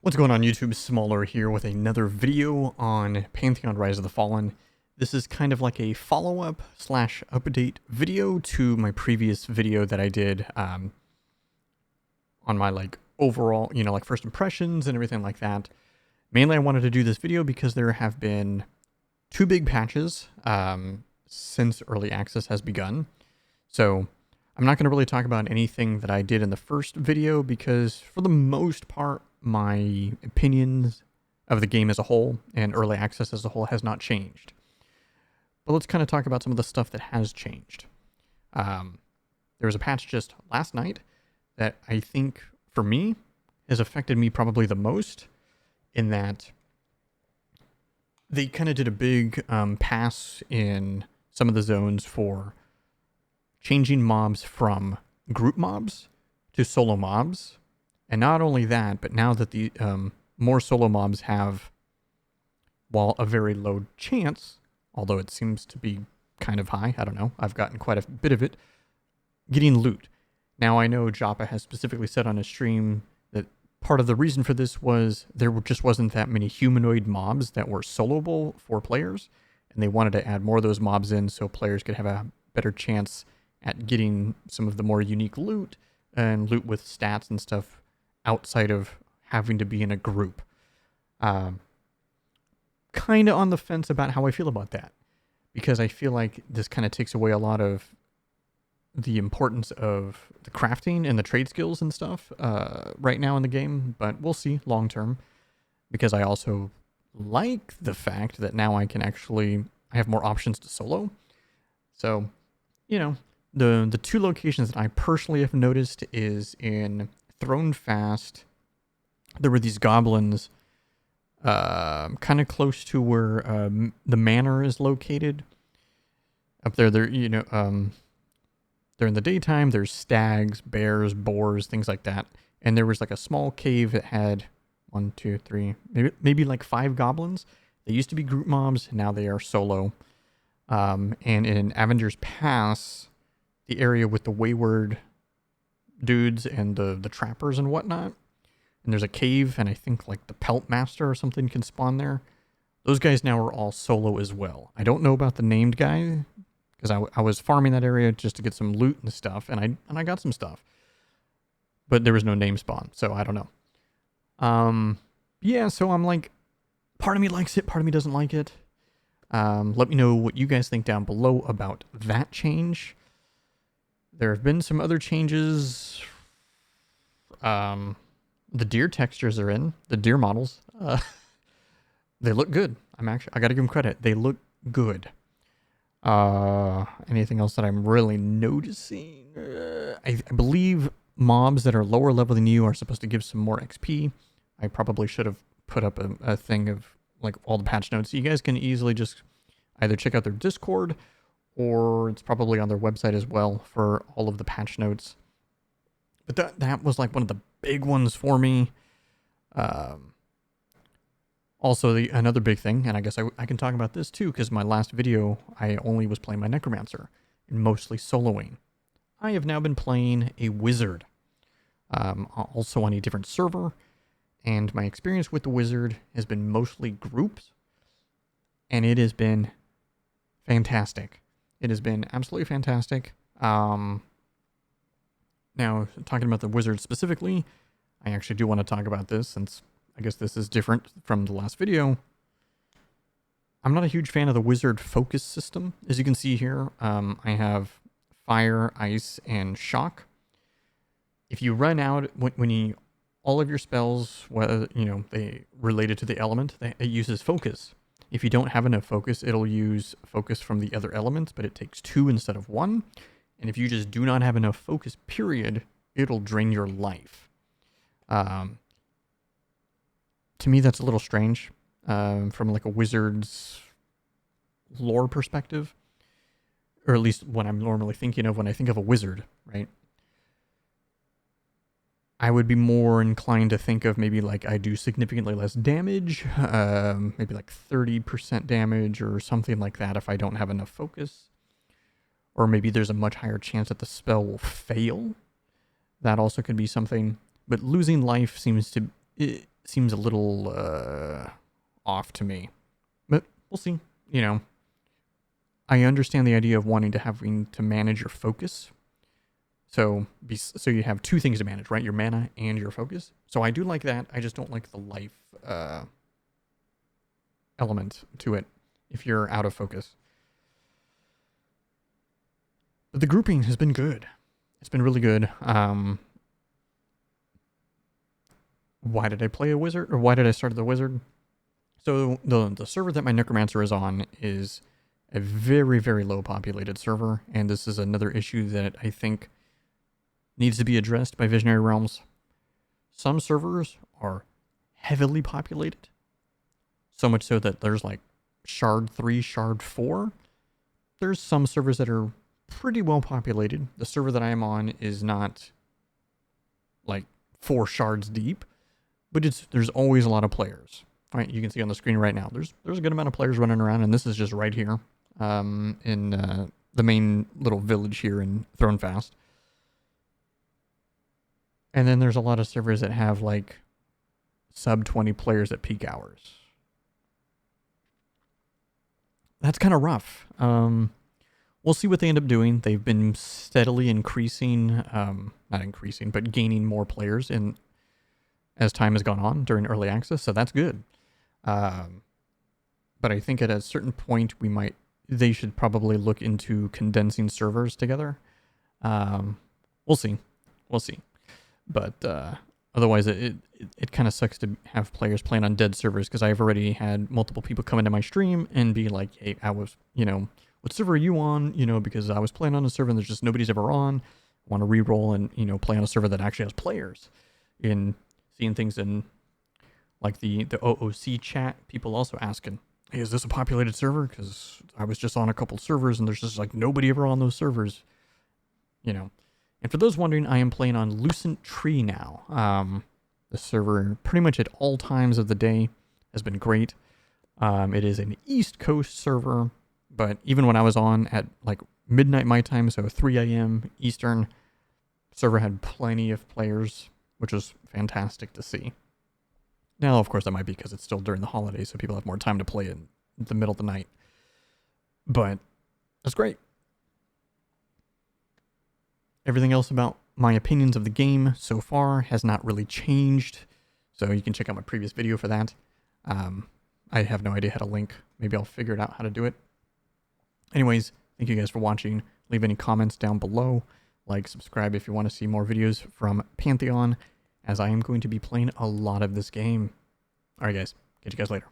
What's going on YouTube? Smaller here with another video on Pantheon Rise of the Fallen. This is kind of like a follow-up slash update video to my previous video that I did on my overall, first impressions and everything like that. Mainly I wanted to do this video because there have been two big patches since early access has begun. So I'm not going to really talk about anything that I did in the first video because for the most part, my opinions of the game as a whole and early access as a whole has not changed. But let's kind of talk about some of the stuff that has changed. There was a patch just last night that I think, for me, has affected me probably the most, in that they kind of did a big pass in some of the zones for changing mobs from group mobs to solo mobs. And not only that, but now that the more solo mobs have, while a very low chance, although it seems to be kind of high, I don't know, I've gotten quite a bit of it, getting loot. Now I know Joppa has specifically said on his stream that part of the reason for this was there just wasn't that many humanoid mobs that were soloable for players, and they wanted to add more of those mobs in so players could have a better chance at getting some of the more unique loot and loot with stats and stuff outside of having to be in a group. Kind of on the fence about how I feel about that, because I feel like this kind of takes away a lot of the importance of the crafting and the trade skills and stuff right now in the game, but we'll see long term, because I also like the fact that now I have more options to solo. So, the two locations that I personally have noticed is in Thrown Fast. There were these goblins kind of close to where the manor is located. Up there, during the daytime, there's stags, bears, boars, things like that. And there was like a small cave that had 1, 2, 3, maybe like 5 goblins. They used to be group mobs, now they are solo. And in Avenger's Pass, the area with the wayward dudes and the trappers and whatnot, and there's a cave, and I think like the Pelt Master or something can spawn there. Those guys now are all solo as well. I don't know about the named guy, because I was farming that area just to get some loot and stuff, and I got some stuff, but there was no name spawn, so I don't know. Yeah, so I'm like, part of me likes it, part of me doesn't like it. Let me know what you guys think down below about that change. There have been some other changes. The deer textures are in, the deer models. They look good. I gotta give them credit. They look good. Anything else that I'm really noticing? I believe mobs that are lower level than you are supposed to give some more XP. I probably should have put up a thing of like all the patch notes. You guys can easily just either check out their Discord, or it's probably on their website as well for all of the patch notes. But that was like one of the big ones for me. Also, another big thing, and I guess I can talk about this too, because my last video, I only was playing my Necromancer, and mostly soloing. I have now been playing a Wizard, also on a different server, and my experience with the Wizard has been mostly groups, and it has been fantastic. It has been absolutely fantastic. Now, talking about the Wizard specifically, I actually do want to talk about this, since I guess this is different from the last video. I'm not a huge fan of the Wizard focus system. As you can see here, I have fire, ice, and shock. If you run out, all of your spells, whether they related to the element, it uses focus. If you don't have enough focus, it'll use focus from the other elements, but it takes 2 instead of 1. And if you just do not have enough focus, period, it'll drain your life. To me, that's a little strange from like a Wizard's lore perspective. Or at least what I'm normally thinking of when I think of a Wizard, right? I would be more inclined to think of maybe like I do significantly less damage, maybe like 30% damage or something like that if I don't have enough focus. Or maybe there's a much higher chance that the spell will fail. That also could be something. But losing life seems to... seems a little off to me. But we'll see. You know, I understand the idea of having to manage your focus. So you have two things to manage, right? Your mana and your focus. So I do like that. I just don't like the life element to it if you're out of focus. But the grouping has been good. It's been really good. Why did I play a wizard? Or why did I start the wizard? So the server that my necromancer is on is a very, very low populated server. And this is another issue that I think needs to be addressed by Visionary Realms. Some servers are heavily populated. So much so that there's like Shard 3, Shard 4. There's some servers that are pretty well populated. The server that I am on is not like 4 shards deep, but there's always a lot of players. Right, you can see on the screen right now. There's a good amount of players running around, and this is just right here in the main little village here in Thronefast. And then there's a lot of servers that have like sub 20 players at peak hours. That's kind of rough. We'll see what they end up doing. They've been steadily increasing, not increasing, but gaining more players as time has gone on during early access, so that's good. But I think at a certain point they should probably look into condensing servers together. We'll see. But otherwise, it kind of sucks to have players playing on dead servers, because I've already had multiple people come into my stream and be like, hey, I was, what server are you on? Because I was playing on a server and there's just nobody's ever on. I want to re-roll and, play on a server that actually has players. In seeing things in like the OOC chat, people also asking, hey, is this a populated server? Because I was just on a couple servers and there's just like nobody ever on those servers, And for those wondering, I am playing on Lucent Tree now. The server pretty much at all times of the day has been great. It is an East Coast server, but even when I was on at like midnight my time, so 3 a.m. Eastern, server had plenty of players, which was fantastic to see. Now, of course, that might be because it's still during the holidays, so people have more time to play in the middle of the night. But that's great. Everything else about my opinions of the game so far has not really changed, so you can check out my previous video for that. I have no idea how to link. Maybe I'll figure it out how to do it. Anyways, thank you guys for watching. Leave any comments down below. Like, subscribe if you want to see more videos from Pantheon, as I am going to be playing a lot of this game. Alright guys, catch you guys later.